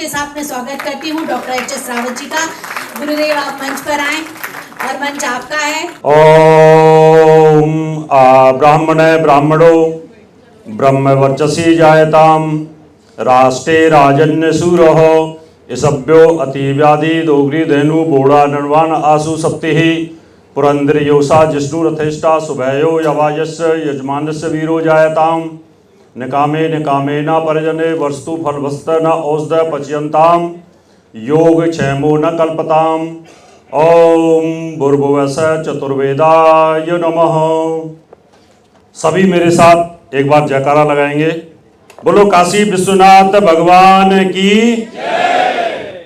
साथ मैं स्वागत करती हूँ डॉक्टर एच.एस. रावत जी का। गुरुदेव आप मंच पर आए और मंच आपका है। ओम ब्राह्मणे ब्राह्मणो ब्रह्म वर्चसी जायताम राष्ट्रे राजन्य सूरः इसभ्यो अतिव्याधि दोगरी धेनु बोड़ा निर्वाण आसु सप्तिः पुरंदर योसा जिष्णु रथेष्टा सुभयो यवायस्य यजमानस्य वीरो जायताम निकामे निकामे न परजने वस्तु फलवस्त न औषध पच्यंताम योग क्षेमो न कल्पताम। ओम भूर्भुवस्सुः चतुर्वेदाय नमः। सभी मेरे साथ एक बार जयकारा लगाएंगे। बोलो काशी विश्वनाथ भगवान की जय।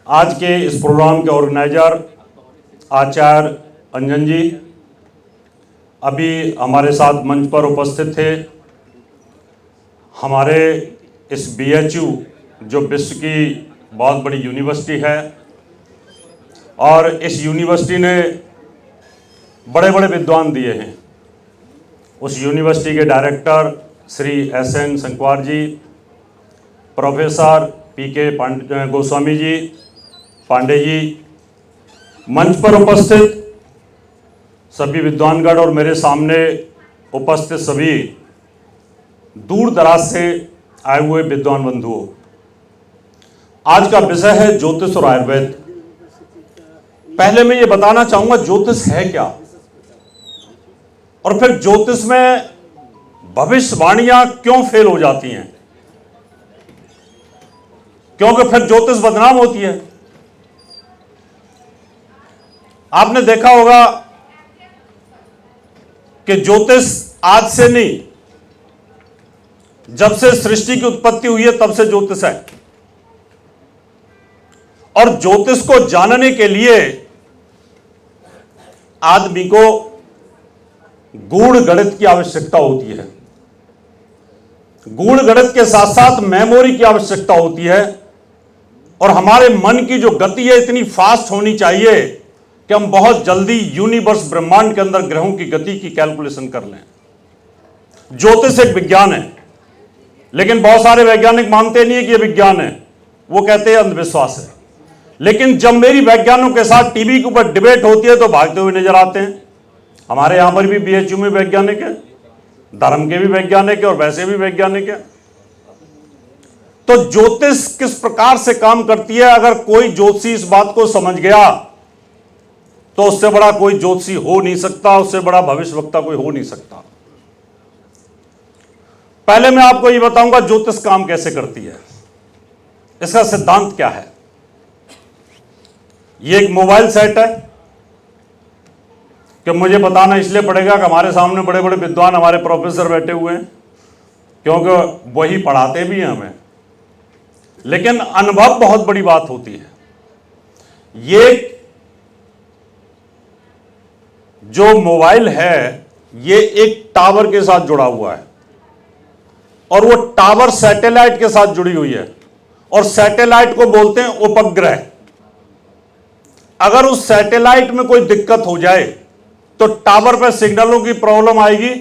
आज के इस प्रोग्राम के ऑर्गेनाइजर आचार्य अंजन जी अभी हमारे साथ मंच पर उपस्थित थे। हमारे इस BHU जो विश्व की बहुत बड़ी यूनिवर्सिटी है और इस यूनिवर्सिटी ने बड़े बड़े विद्वान दिए हैं। उस यूनिवर्सिटी के डायरेक्टर श्री SN संकवार जी, प्रोफेसर PK गोस्वामी जी, पांडे जी, मंच पर उपस्थित सभी विद्वानगण और मेरे सामने उपस्थित सभी दूर दराज से आए हुए विद्वान बंधुओं, आज का विषय है ज्योतिष और आयुर्वेद। पहले मैं ये बताना चाहूंगा ज्योतिष है क्या, और फिर ज्योतिष में भविष्यवाणियां क्यों फेल हो जाती हैं, क्योंकि फिर ज्योतिष बदनाम होती है। आपने देखा होगा कि ज्योतिष आज से नहीं, जब से सृष्टि की उत्पत्ति हुई है तब से ज्योतिष है। और ज्योतिष को जानने के लिए आदमी को गूढ़ गणित की आवश्यकता होती है। गूढ़ गणित के साथ साथ मेमोरी की आवश्यकता होती है। और हमारे मन की जो गति है इतनी फास्ट होनी चाहिए कि हम बहुत जल्दी यूनिवर्स ब्रह्मांड के अंदर ग्रहों की गति की कैलकुलेशन कर लें। ज्योतिष एक विज्ञान है, लेकिन बहुत सारे वैज्ञानिक मानते नहीं है कि यह विज्ञान है, वो कहते हैं अंधविश्वास है। लेकिन जब मेरी वैज्ञानिकों के साथ टीवी के ऊपर डिबेट होती है तो भागते हुए नजर आते हैं। हमारे यहां पर भी BHU में वैज्ञानिक है, धर्म के भी वैज्ञानिक है और वैसे भी वैज्ञानिक है। तो ज्योतिष किस प्रकार से काम करती है, अगर कोई ज्योतिषी इस बात को समझ गया तो उससे बड़ा कोई ज्योतिषी हो नहीं सकता, उससे बड़ा भविष्यवक्ता कोई हो नहीं सकता। पहले मैं आपको यह बताऊंगा ज्योतिष काम कैसे करती है, इसका सिद्धांत क्या है। यह एक मोबाइल सेट है कि मुझे बताना इसलिए पड़ेगा कि हमारे सामने बड़े बड़े विद्वान हमारे प्रोफेसर बैठे हुए हैं, क्योंकि वही पढ़ाते भी हैं हमें। लेकिन अनुभव बहुत बड़ी बात होती है। ये जो मोबाइल है ये एक टावर के साथ जुड़ा हुआ है, और वो टावर सैटेलाइट के साथ जुड़ी हुई है, और सैटेलाइट को बोलते हैं उपग्रह। अगर उस सैटेलाइट में कोई दिक्कत हो जाए तो टावर पर सिग्नलों की प्रॉब्लम आएगी,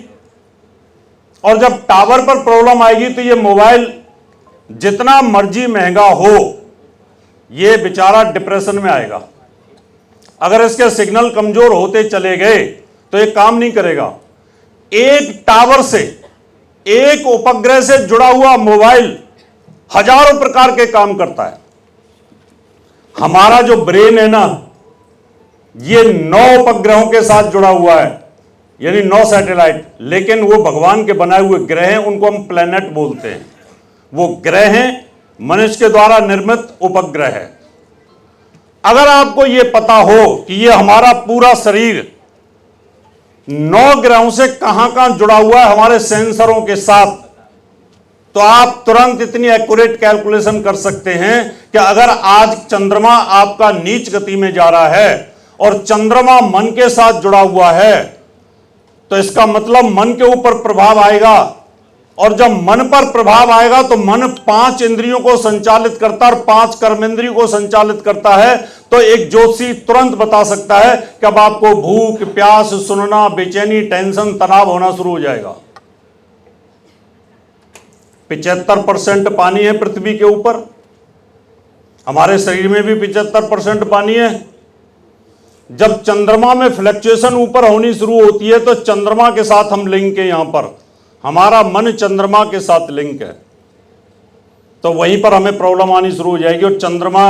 और जब टावर पर प्रॉब्लम आएगी तो ये मोबाइल जितना मर्जी महंगा हो ये बेचारा डिप्रेशन में आएगा। अगर इसके सिग्नल कमजोर होते चले गए तो ये काम नहीं करेगा। एक टावर से, एक उपग्रह से जुड़ा हुआ मोबाइल हजारों प्रकार के काम करता है। हमारा जो ब्रेन है ना, ये 9 उपग्रहों के साथ जुड़ा हुआ है, यानी 9 सैटेलाइट। लेकिन वो भगवान के बनाए हुए ग्रह हैं, उनको हम प्लेनेट बोलते हैं। वो ग्रह हैं, मनुष्य के द्वारा निर्मित उपग्रह है। अगर आपको यह पता हो कि ये हमारा पूरा शरीर 9 ग्रहों से कहां कहां जुड़ा हुआ है हमारे सेंसरों के साथ, तो आप तुरंत इतनी एक्यूरेट कैलकुलेशन कर सकते हैं कि अगर आज चंद्रमा आपका नीच गति में जा रहा है और चंद्रमा मन के साथ जुड़ा हुआ है, तो इसका मतलब मन के ऊपर प्रभाव आएगा। और जब मन पर प्रभाव आएगा तो मन 5 इंद्रियों को संचालित करता है और 5 कर्मेंद्रियों को संचालित करता है। तो एक ज्योतिषी तुरंत बता सकता है कि अब आपको भूख, प्यास, सुनना, बेचैनी, टेंशन, तनाव होना शुरू हो जाएगा। 75% पानी है पृथ्वी के ऊपर, हमारे शरीर में भी 75% पानी है। जब चंद्रमा में फ्लक्चुएशन ऊपर होनी शुरू होती है तो चंद्रमा के साथ हम लिंक है, यहां पर हमारा मन चंद्रमा के साथ लिंक है, तो वहीं पर हमें प्रॉब्लम आनी शुरू हो जाएगी। और चंद्रमा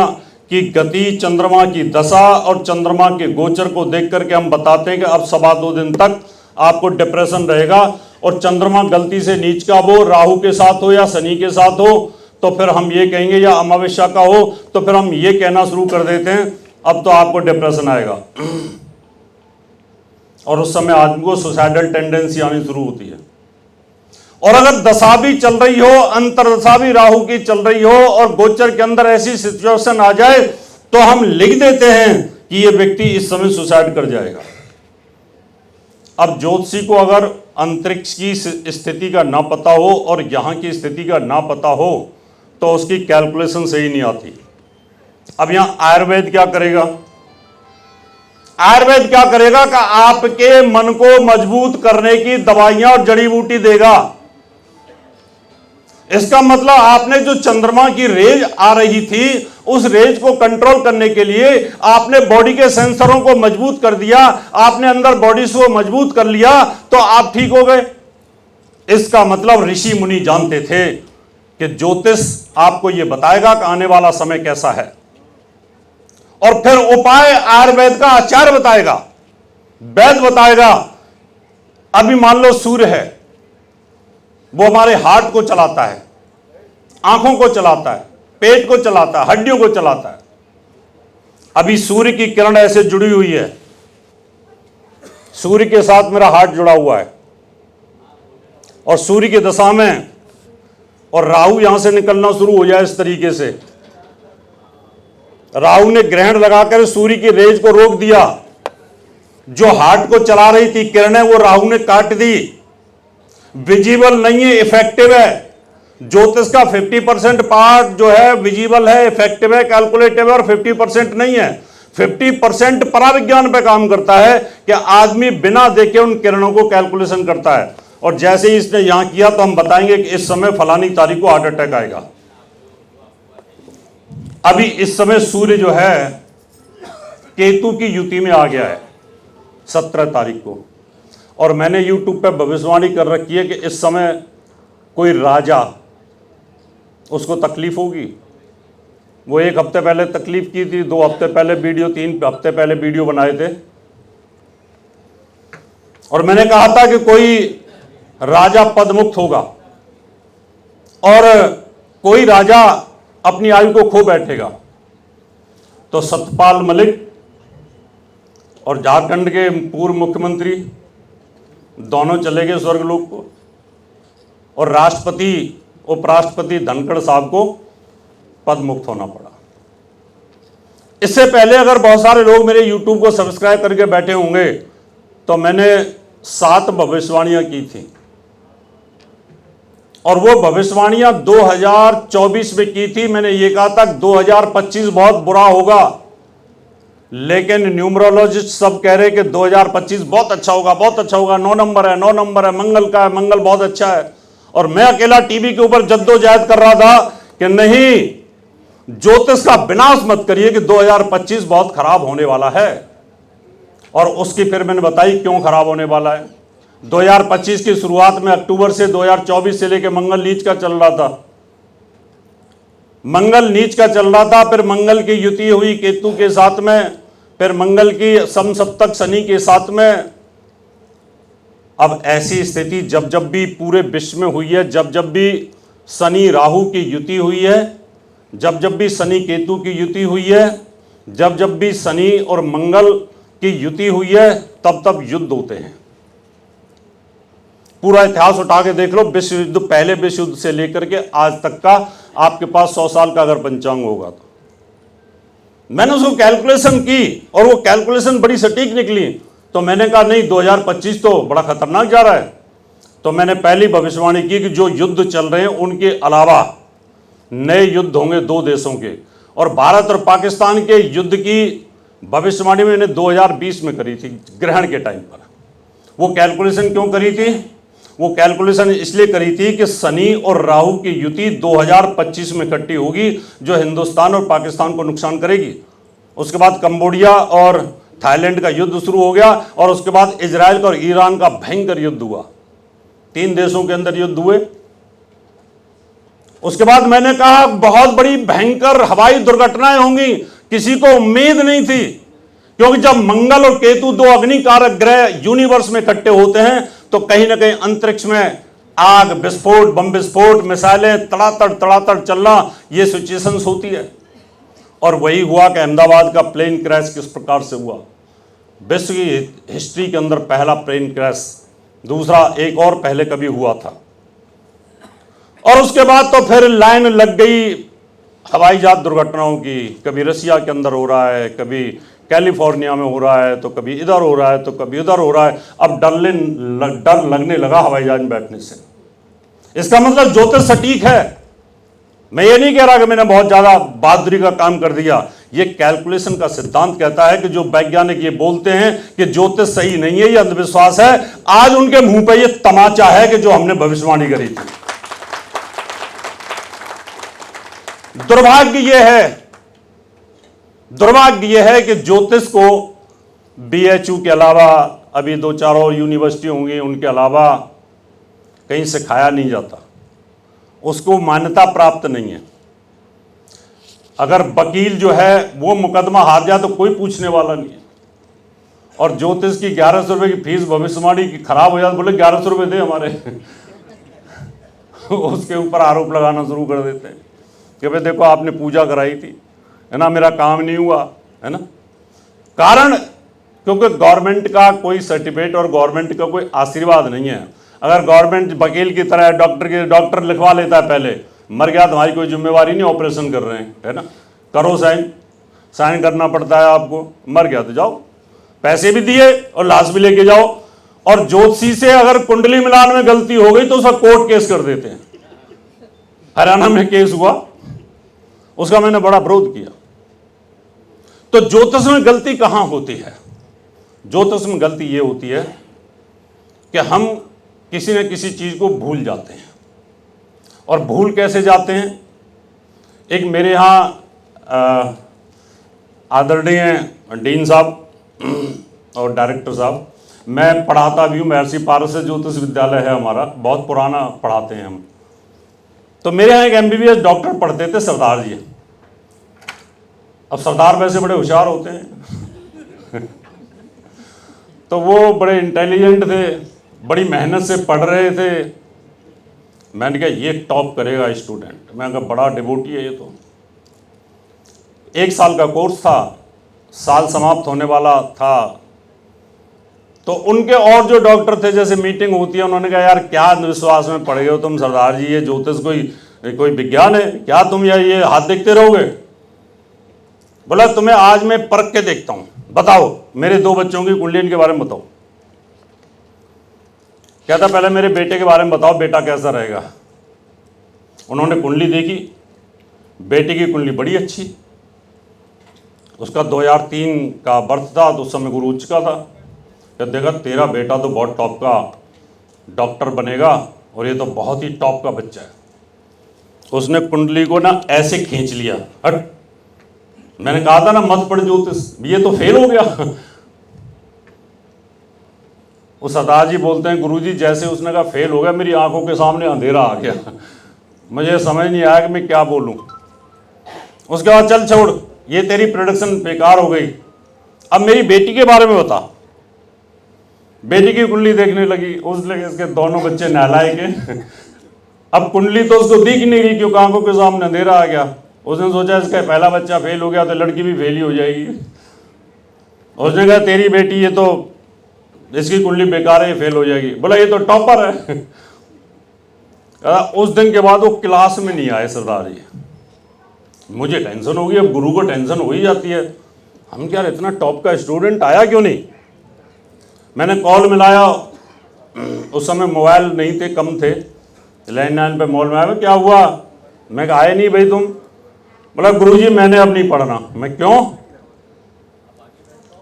की गति, चंद्रमा की दशा और चंद्रमा के गोचर को देख करके हम बताते हैं कि अब 2.25 दिन तक आपको डिप्रेशन रहेगा। और चंद्रमा गलती से नीच का हो, राहु के साथ हो या शनि के साथ हो, तो फिर हम ये कहेंगे, या अमावस्या का हो तो फिर हम ये कहना शुरू कर देते हैं अब तो आपको डिप्रेशन आएगा। और उस समय आदमी को सुसाइडल टेंडेंसी आनी शुरू होती है। और अगर दशा भी चल रही हो, अंतरदशा भी राहु की चल रही हो और गोचर के अंदर ऐसी सिचुएशन आ जाए तो हम लिख देते हैं कि यह व्यक्ति इस समय सुसाइड कर जाएगा। अब ज्योतिषी को अगर अंतरिक्ष की स्थिति का ना पता हो और यहां की स्थिति का ना पता हो तो उसकी कैलकुलेशन सही नहीं आती। अब यहां आयुर्वेद क्या करेगा? आयुर्वेद क्या करेगा कि आपके मन को मजबूत करने की दवाइयां और जड़ी बूटी देगा। इसका मतलब आपने जो चंद्रमा की रेज आ रही थी उस रेज को कंट्रोल करने के लिए आपने बॉडी के सेंसरों को मजबूत कर दिया, आपने अंदर बॉडी को मजबूत कर लिया तो आप ठीक हो गए। इसका मतलब ऋषि मुनि जानते थे कि ज्योतिष आपको यह बताएगा कि आने वाला समय कैसा है, और फिर उपाय आयुर्वेद का आचार्य बताएगा, वैद्य बताएगा। अभी मान लो सूर्य है, वो हमारे हार्ट को चलाता है, आंखों को चलाता है, पेट को चलाता है, हड्डियों को चलाता है। अभी सूर्य की किरण ऐसे जुड़ी हुई है, सूर्य के साथ मेरा हार्ट जुड़ा हुआ है और सूर्य की दशा में, और राहु यहां से निकलना शुरू हो जाए इस तरीके से, राहु ने ग्रहण लगाकर सूर्य की रेज को रोक दिया, जो हार्ट को चला रही थी किरणें वो राहु ने काट दी। विजिबल नहीं है, इफेक्टिव है। ज्योतिष का 50% पार्ट जो है विजिबल है, इफेक्टिव है, कैलकुलेटिव है, और 50% नहीं है। 50% पराविज्ञान पे काम करता है कि आदमी बिना देखे उन किरणों को कैलकुलेशन करता है। और जैसे ही इसने यहां किया तो हम बताएंगे कि इस समय फलानी तारीख को हार्ट अटैक आएगा। अभी इस समय सूर्य जो है केतु की युति में आ गया है 17 तारीख को, और मैंने YouTube पे भविष्यवाणी कर रखी है कि इस समय कोई राजा, उसको तकलीफ होगी। वो 1 हफ्ते पहले तकलीफ की थी, 2 हफ्ते पहले वीडियो, 3 हफ्ते पहले वीडियो बनाए थे, और मैंने कहा था कि कोई राजा पदमुक्त होगा और कोई राजा अपनी आयु को खो बैठेगा। तो सत्यपाल मलिक और झारखंड के पूर्व मुख्यमंत्री दोनों चले गए स्वर्गलोक को, और राष्ट्रपति उपराष्ट्रपति धनखड़ साहब को पद मुक्त होना पड़ा। इससे पहले अगर बहुत सारे लोग मेरे YouTube को सब्सक्राइब करके बैठे होंगे तो मैंने 7 भविष्यवाणियां की थी, और वो भविष्यवाणियां 2024 में की थी। मैंने ये कहा था 2025 बहुत बुरा होगा, लेकिन न्यूमरोलॉजिस्ट सब कह रहे कि 2025 बहुत अच्छा होगा, बहुत अच्छा होगा। 9 नंबर है, 9 नंबर है, मंगल का है, मंगल बहुत अच्छा है। और मैं अकेला टीवी के ऊपर जद्दोजहद कर रहा था कि नहीं, ज्योतिष का विनाश मत करिए कि 2025 बहुत खराब होने वाला है। और उसकी फिर मैंने बताई क्यों खराब होने वाला है। 2025 की शुरुआत में अक्टूबर से 2024 से लेकर मंगल नीच का चल रहा था, मंगल नीच का चल रहा था, फिर मंगल की युति हुई केतु के साथ में, फिर मंगल की समसप्तक शनि के साथ में। अब ऐसी स्थिति जब जब भी पूरे विश्व में हुई है, जब जब भी शनि राहु की युति हुई है, जब जब भी शनि केतु की युति हुई है, जब जब भी शनि और मंगल की युति हुई है, तब तब युद्ध होते हैं। पूरा इतिहास उठा के देख लो, विश्व युद्ध, पहले विश्व युद्ध से लेकर के आज तक का आपके पास 100 साल का अगर पंचांग होगा तो। मैंने उसको कैलकुलेशन की और वो कैलकुलेशन बड़ी सटीक निकली। तो मैंने कहा नहीं, 2025 तो बड़ा खतरनाक जा रहा है। तो मैंने पहली भविष्यवाणी की कि जो युद्ध चल रहे हैं उनके अलावा नए युद्ध होंगे 2 देशों के, और भारत और पाकिस्तान के युद्ध की भविष्यवाणी मैंने 2020 में करी थी, ग्रहण के टाइम पर। वो कैलकुलेशन क्यों करी थी? वो कैलकुलेशन इसलिए करी थी कि शनि और राहु की युति 2025 में इकट्ठी होगी, जो हिंदुस्तान और पाकिस्तान को नुकसान करेगी। उसके बाद कंबोडिया और थाईलैंड का युद्ध शुरू हो गया, और उसके बाद इजराइल और ईरान का भयंकर युद्ध हुआ। 3 देशों के अंदर युद्ध हुए। उसके बाद मैंने कहा बहुत बड़ी भयंकर हवाई दुर्घटनाएं होंगी, किसी को उम्मीद नहीं थी, क्योंकि जब मंगल और केतु 2 अग्निकारक ग्रह यूनिवर्स में इकट्ठे होते हैं तो कहीं ना कहीं अंतरिक्ष में आग, विस्फोट, बम विस्फोट, मिसाइलें तड़ातड़ चलना, ये सिचुएशंस होती है। और वही हुआ कि अहमदाबाद का प्लेन क्रैश किस प्रकार से हुआ, विश्व की हिस्ट्री के अंदर पहला प्लेन क्रैश। दूसरा एक और पहले कभी हुआ था। और उसके बाद तो फिर लाइन लग गई हवाई जहाज दुर्घटनाओं की। कभी रसिया के अंदर हो रहा है, कभी कैलिफोर्निया में हो रहा है, तो कभी इधर हो रहा है, तो कभी उधर हो रहा है। अब डर लगने लगा हवाई जहाज में बैठने से। इसका मतलब ज्योतिष सटीक है। मैं ये नहीं कह रहा कि मैंने बहुत ज्यादा बहादुरी का काम कर दिया। ये कैलकुलेशन का सिद्धांत कहता है कि जो वैज्ञानिक ये बोलते हैं कि ज्योतिष सही नहीं है, ये अंधविश्वास है, आज उनके मुंह पे ये तमाचा है कि जो हमने भविष्यवाणी करी थी। दुर्भाग्य यह है कि ज्योतिष को BHU के अलावा, अभी 2-4 और यूनिवर्सिटी होंगी, उनके अलावा कहीं सिखाया नहीं जाता, उसको मान्यता प्राप्त नहीं है। अगर वकील जो है वो मुकदमा हार जाए तो कोई पूछने वाला नहीं है। और ज्योतिष की 1100 रुपये की फीस भविष्यवाणी की खराब हो जाए, बोले 1100 रुपये दे हमारे उसके ऊपर आरोप लगाना शुरू कर देते हैं कि भाई देखो आपने पूजा कराई थी, है ना, मेरा काम नहीं हुआ, है ना। कारण क्योंकि गवर्नमेंट का कोई सर्टिफिकेट और गवर्नमेंट का कोई आशीर्वाद नहीं है। अगर गवर्नमेंट वकील की तरह डॉक्टर लिखवा लेता है, पहले मर गया तुम्हारी कोई जिम्मेवारी नहीं, ऑपरेशन कर रहे हैं, है ना, करो साइन करना पड़ता है आपको, मर गया तो जाओ, पैसे भी दिए और लाश भी लेके जाओ। और ज्योतिषी से अगर कुंडली मिलान में गलती हो गई तो उसका कोर्ट केस कर देते हैं। हरियाणा में केस हुआ, उसका मैंने बड़ा विरोध किया। तो ज्योतिष में गलती कहां होती है? ज्योतिष में गलती यह होती है कि हम किसी न किसी चीज को भूल जाते हैं। और भूल कैसे जाते हैं? एक मेरे यहाँ आदरणीय डीन साहब और डायरेक्टर साहब, मैं पढ़ाता भी हूँ, महर्षि पारस ज्योतिष विद्यालय है हमारा, बहुत पुराना पढ़ाते हैं हम। तो मेरे यहाँ एक MBBS डॉक्टर पढ़ते थे, सरदार जी। अब सरदार वैसे बड़े होशियार होते हैं तो वो बड़े इंटेलिजेंट थे, बड़ी मेहनत से पढ़ रहे थे। मैंने कहा ये टॉप करेगा स्टूडेंट। मैंने कहा बड़ा डिवोटी है ये तो। 1 साल का कोर्स था, साल समाप्त होने वाला था। तो उनके और जो डॉक्टर थे, जैसे मीटिंग होती है, उन्होंने कहा यार क्या अंधविश्वास में पड़ गए हो तुम सरदार जी, ये ज्योतिष कोई विज्ञान है क्या, तुम ये हाथ देखते रहोगे? बोला तुम्हें आज मैं परख के देखता हूं, बताओ मेरे 2 बच्चों की कुंडली के बारे में बताओ। कहता पहले मेरे बेटे के बारे में बताओ, बेटा कैसा रहेगा। उन्होंने कुंडली देखी, बेटे की कुंडली बड़ी अच्छी, उसका 2003 का बर्थ था, तो उस समय गुरु उच्च का था। जब देखा तेरा बेटा तो बहुत टॉप का डॉक्टर बनेगा और ये तो बहुत ही टॉप का बच्चा है। उसने कुंडली को ना ऐसे खींच लिया, हट। मैंने कहा था ना मत पढ़ ज्योतिष, ये तो फेल हो गया। वो सरदार जी बोलते हैं गुरुजी जैसे उसने कहा फेल हो गया, मेरी आंखों के सामने अंधेरा आ गया, मुझे समझ नहीं आया कि मैं क्या बोलूं। उसके बाद चल छोड़, ये तेरी प्रोडक्शन बेकार हो गई, अब मेरी बेटी के बारे में बता। बेटी की कुंडली देखने लगी, उसने इसके दोनों बच्चे नालायक हैं। अब कुंडली तो उसको दिख नहीं रही क्योंकि आंखों के सामने अंधेरा आ गया। उसने सोचा इसका पहला बच्चा फेल हो गया तो लड़की भी फेल ही हो जाएगी। उसने कहा तेरी बेटी ये तो, इसकी कुंडली बेकार है, ये फेल हो जाएगी। बोला ये तो टॉपर है। उस दिन के बाद वो क्लास में नहीं आए सरदार जी। मुझे टेंशन होगी, अब गुरु को टेंशन हो ही जाती है, हम क्या इतना टॉप का स्टूडेंट आया क्यों नहीं। मैंने कॉल मिलाया, उस समय मोबाइल नहीं थे, कम थे, लैंडलाइन पे मॉल में आया, क्या हुआ? मैं कहा आए नहीं भाई तुम। बोला गुरुजी मैंने अब नहीं पढ़ना। मैं क्यों?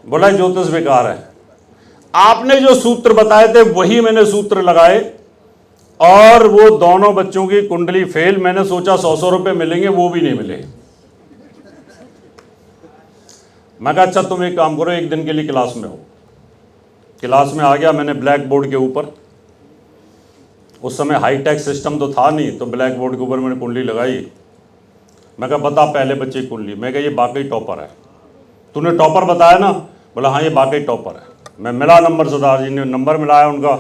बोला ज्योतिष बेकार है। आपने जो सूत्र बताए थे वही मैंने सूत्र लगाए और वो दोनों बच्चों की कुंडली फेल। मैंने सोचा 100 रुपए मिलेंगे, वो भी नहीं मिले। मैं कहा अच्छा तुम एक काम करो, एक दिन के लिए क्लास में हो। क्लास में आ गया, मैंने ब्लैक बोर्ड के ऊपर, उस समय हाईटेक सिस्टम तो था नहीं, तो ब्लैक बोर्ड के ऊपर मैंने कुंडली लगाई। मैं कहा बता पहले बच्चे की कुंडली। मैं कहा ये वाकई टॉपर है, तूने टॉपर बताया ना? बोला हाँ ये वाकई टॉपर है। मैं मिला नंबर, सरदार जी ने नंबर मिलाया उनका।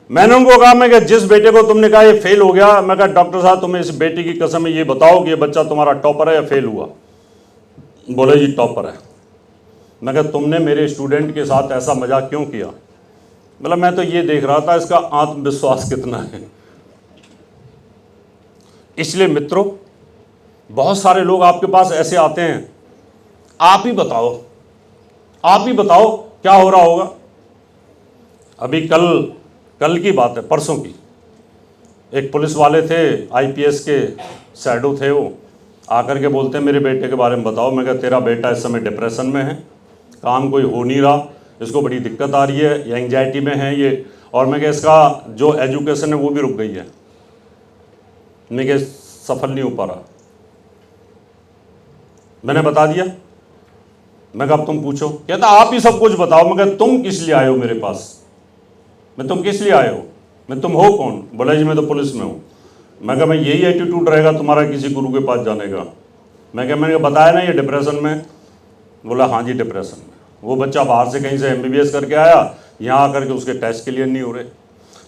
मैंने उनको कहा, मैं जिस बेटे को तुमने कहा ये फेल हो गया, मैं कहा डॉक्टर साहब तुम्हें इस बेटी की कसम है ये बताओ कि ये बच्चा तुम्हारा टॉपर है या फेल हुआ? बोले जी टॉपर है। मैं कहा तुमने मेरे स्टूडेंट के साथ ऐसा मजाक क्यों किया? बोला मैं तो ये देख रहा था इसका आत्मविश्वास कितना है। इसलिए मित्रों, बहुत सारे लोग आपके पास ऐसे आते हैं, आप ही बताओ क्या हो रहा होगा। अभी कल की बात है, परसों की, एक पुलिस वाले थे, आईपीएस के शैडो थे, वो आकर के बोलते हैं मेरे बेटे के बारे में बताओ। मैं कहा तेरा बेटा इस समय डिप्रेशन में है, काम कोई हो नहीं रहा, इसको बड़ी दिक्कत आ रही है, ये एंग्जाइटी में है ये, और मैं कहा इसका जो एजुकेशन है वो भी रुक गई है, मैं कहा सफल नहीं हो पा रहा। मैंने बता दिया। मैं कहा अब तुम पूछो। कहता आप ही सब कुछ बताओ। मैं कहा तुम किस लिए आए हो मेरे पास? मैं तुम किस लिए आए हो? मैं तुम हो कौन? बोला जी मैं तो पुलिस में हूँ। मैं कहा मैं यही एटीट्यूड रहेगा तुम्हारा किसी गुरु के पास जाने का? मैंने बताया ना ये डिप्रेशन में। बोला हाँ जी डिप्रेशन में। वो बच्चा बाहर से कहीं से एमबीबीएस करके आया, यहाँ आकर के उसके टेस्ट क्लियर नहीं हो रहे।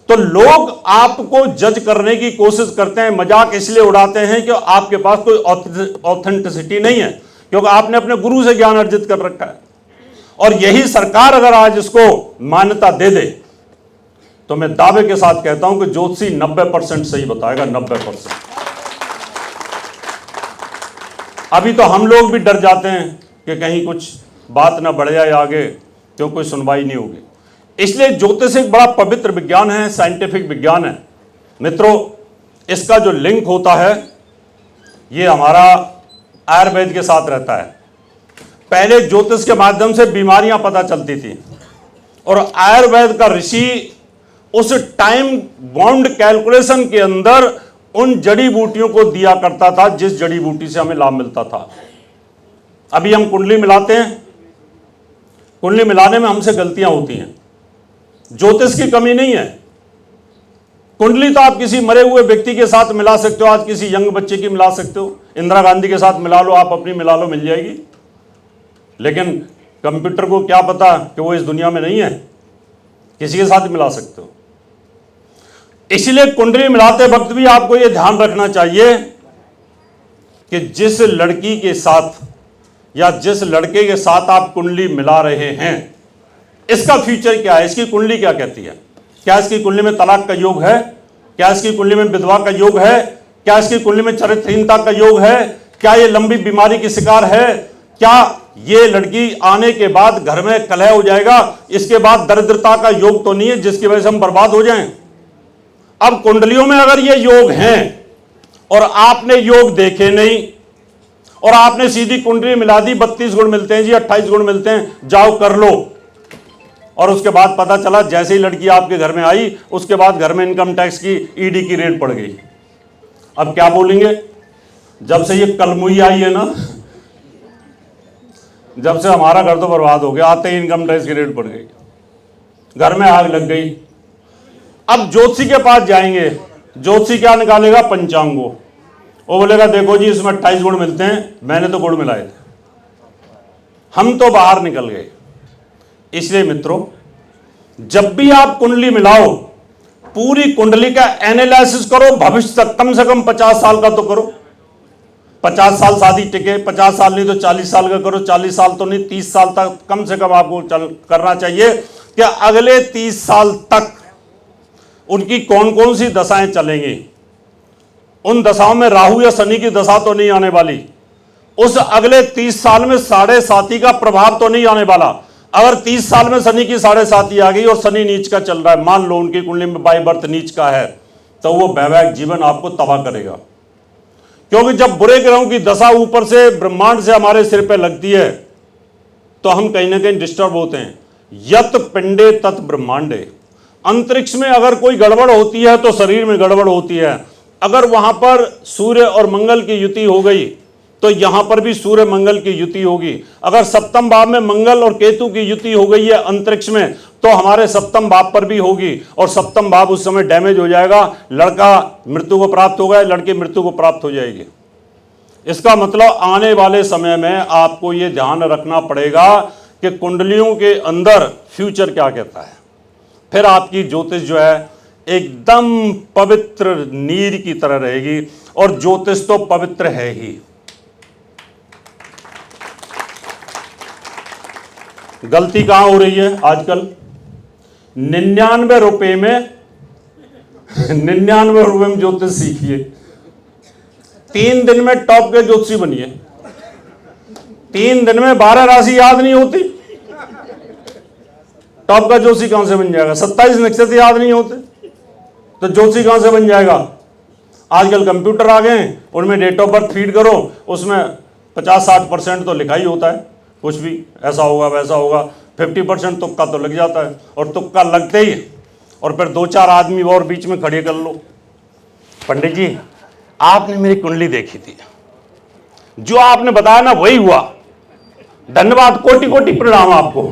तो लोग आपको जज करने की कोशिश करते हैं, मजाक इसलिए उड़ाते हैं कि आपके पास कोई ऑथेंटिसिटी नहीं है, क्योंकि आपने अपने गुरु से ज्ञान अर्जित कर रखा है। और यही सरकार अगर आज इसको मान्यता दे दे तो मैं दावे के साथ कहता हूं कि ज्योतिषी 90% सही बताएगा, 90%। अभी तो हम लोग भी डर जाते हैं कि कहीं कुछ बात ना बढ़ जाए आगे, क्यों कोई सुनवाई नहीं होगी। इसलिए ज्योतिष एक बड़ा पवित्र विज्ञान है, साइंटिफिक विज्ञान है। मित्रों, इसका जो लिंक होता है ये हमारा आयुर्वेद के साथ रहता है। पहले ज्योतिष के माध्यम से बीमारियां पता चलती थी, और आयुर्वेद का ऋषि उस टाइम बाउंड कैलकुलेशन के अंदर उन जड़ी बूटियों को दिया करता था जिस जड़ी बूटी से हमें लाभ मिलता था। अभी हम कुंडली मिलाते हैं, कुंडली मिलाने में हमसे गलतियां होती हैं। ज्योतिष की कमी नहीं है। कुंडली तो आप किसी मरे हुए व्यक्ति के साथ मिला सकते हो, आज किसी यंग बच्चे की मिला सकते हो, इंदिरा गांधी के साथ मिला लो, आप अपनी मिला लो, मिल जाएगी। लेकिन कंप्यूटर को क्या पता कि वो इस दुनिया में नहीं है, किसी के साथ मिला सकते हो। इसलिए कुंडली मिलाते वक्त भी आपको यह ध्यान रखना चाहिए कि जिस लड़की के साथ या जिस लड़के के साथ आप कुंडली मिला रहे हैं, इसका फ्यूचर क्या है, इसकी कुंडली क्या कहती है। क्या इसकी कुंडली में तलाक का योग है? क्या इसकी कुंडली में विधवा का योग है? क्या इसकी कुंडली में चरित्रहीनता का योग है? क्या ये लंबी बीमारी की शिकार है? क्या ये लड़की आने के बाद घर में कलह हो जाएगा? इसके बाद दरिद्रता का योग तो नहीं है जिसकी वजह से हम बर्बाद हो जाएं? अब कुंडलियों में अगर ये योग हैं और आपने योग देखे नहीं और आपने सीधी कुंडली मिला दी, 32 गुण मिलते हैं जी, 28 गुण मिलते हैं, जाओ कर लो, और उसके बाद पता चला जैसे ही लड़की आपके घर में आई उसके बाद घर में इनकम टैक्स की ईडी की रेड पड़ गई। अब क्या बोलेंगे? जब से ये कलमुई आई है ना, जब से हमारा घर तो बर्बाद हो गया, आते ही इनकम टैक्स की रेड पड़ गई, घर में आग लग गई। अब ज्योतिषी के पास जाएंगे, ज्योतिषी क्या निकालेगा? पंचांगो। वो बोलेगा देखो जी इसमें 28 गुण मिलते हैं, मैंने तो गुण मिलाए थे, हम तो बाहर निकल गए। इसलिए मित्रों, जब भी आप कुंडली मिलाओ, पूरी कुंडली का एनालिसिस करो, भविष्य तक कम से कम 50 साल का तो करो। 50 साल शादी टिके, 50 साल नहीं तो 40 साल का करो, 40 साल तो नहीं 30 साल तक कम से कम आपको करना चाहिए कि अगले 30 साल तक उनकी कौन कौन सी दशाएं चलेंगी। उन दशाओं में राहु या शनि की दशा तो नहीं आने वाली। उस अगले 30 साल में 7.5 का प्रभाव तो नहीं आने वाला। अगर 30 साल में शनि की 7.5 आ गई और शनि नीच का चल रहा है, मान लो उनकी कुंडली में बाय बर्थ नीच का है, तो वो वैवाहिक जीवन आपको तबाह करेगा। क्योंकि जब बुरे ग्रहों की दशा ऊपर से ब्रह्मांड से हमारे सिर पे लगती है तो हम कहीं ना कहीं डिस्टर्ब होते हैं। यत पिंडे तत् ब्रह्मांडे अंतरिक्ष में अगर कोई गड़बड़ होती है तो शरीर में गड़बड़ होती है। अगर वहां पर सूर्य और मंगल की युति हो गई तो यहां पर भी सूर्य मंगल की युति होगी। अगर सप्तम भाव में मंगल और केतु की युति हो गई है अंतरिक्ष में तो हमारे सप्तम भाव पर भी होगी, और सप्तम भाव उस समय डैमेज हो जाएगा। लड़का मृत्यु को प्राप्त होगा, लड़की मृत्यु को प्राप्त हो जाएगी। इसका मतलब आने वाले समय में आपको यह ध्यान रखना पड़ेगा कि कुंडलियों के अंदर फ्यूचर क्या कहता है। फिर आपकी ज्योतिष जो है एकदम पवित्र नीर की तरह रहेगी, और ज्योतिष तो पवित्र है ही। गलती कहां हो रही है आजकल? 99 रुपए में 99 रुपए में ज्योतिष सीखिए, 3 दिन में टॉप के ज्योतिषी बनिए। 3 दिन में 12 राशि याद नहीं होती, टॉप का ज्योतिषी कहां से बन जाएगा? 27 नक्षत्र याद नहीं होते तो ज्योतिषी कहां से बन जाएगा? आजकल कंप्यूटर आ गए हैं, उनमें डेट ऑफ बर्थ फीड करो, उसमें 50-60% तो लिखा ही होता है। कुछ भी ऐसा होगा वैसा होगा, 50% तुक्का तो लग जाता है, और तुक्का लगते ही और फिर 2-4 आदमी और बीच में खड़े कर लो। पंडित जी आपने मेरी कुंडली देखी थी, जो आपने बताया ना वही हुआ, धन्यवाद, कोटि कोटि प्रणाम आपको,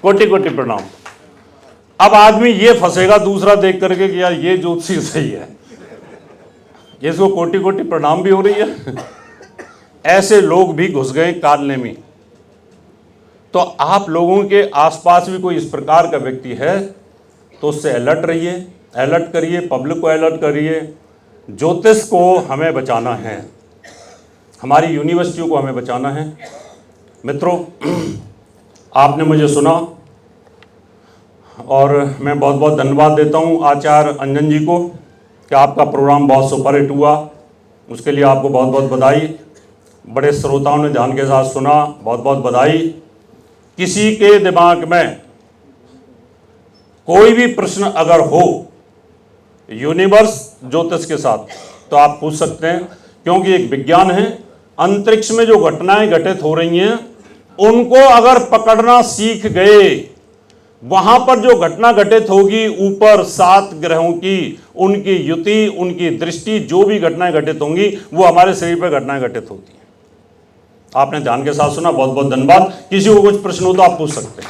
कोटि कोटि प्रणाम। अब आदमी ये फंसेगा दूसरा देख करके कि यार ये ज्योतिषी सही है, इसको कोटि कोटि प्रणाम भी हो रही है। ऐसे लोग भी घुस गए कालने में। तो आप लोगों के आसपास भी कोई इस प्रकार का व्यक्ति है तो उससे अलर्ट रहिए, अलर्ट करिए, पब्लिक को अलर्ट करिए। ज्योतिष को हमें बचाना है, हमारी यूनिवर्सिटियों को हमें बचाना है। मित्रों, आपने मुझे सुना और मैं बहुत बहुत धन्यवाद देता हूं आचार्य अंजन जी को कि आपका प्रोग्राम बहुत सुपरहिट हुआ। उसके लिए आपको बहुत बहुत बधाई। बड़े श्रोताओं ने ध्यान के साथ सुना, बहुत बहुत बधाई। किसी के दिमाग में कोई भी प्रश्न अगर हो यूनिवर्स ज्योतिष के साथ तो आप पूछ सकते हैं, क्योंकि एक विज्ञान है। अंतरिक्ष में जो घटनाएं घटित हो रही हैं उनको अगर पकड़ना सीख गए, वहां पर जो घटना घटित होगी ऊपर 7 ग्रहों की, उनकी युति, उनकी दृष्टि, जो भी घटनाएं घटित होंगी वो हमारे शरीर पर घटनाएं घटित होती हैं। आपने ध्यान के साथ सुना, बहुत बहुत धन्यवाद। किसी को कुछ प्रश्न हो तो आप पूछ सकते हैं।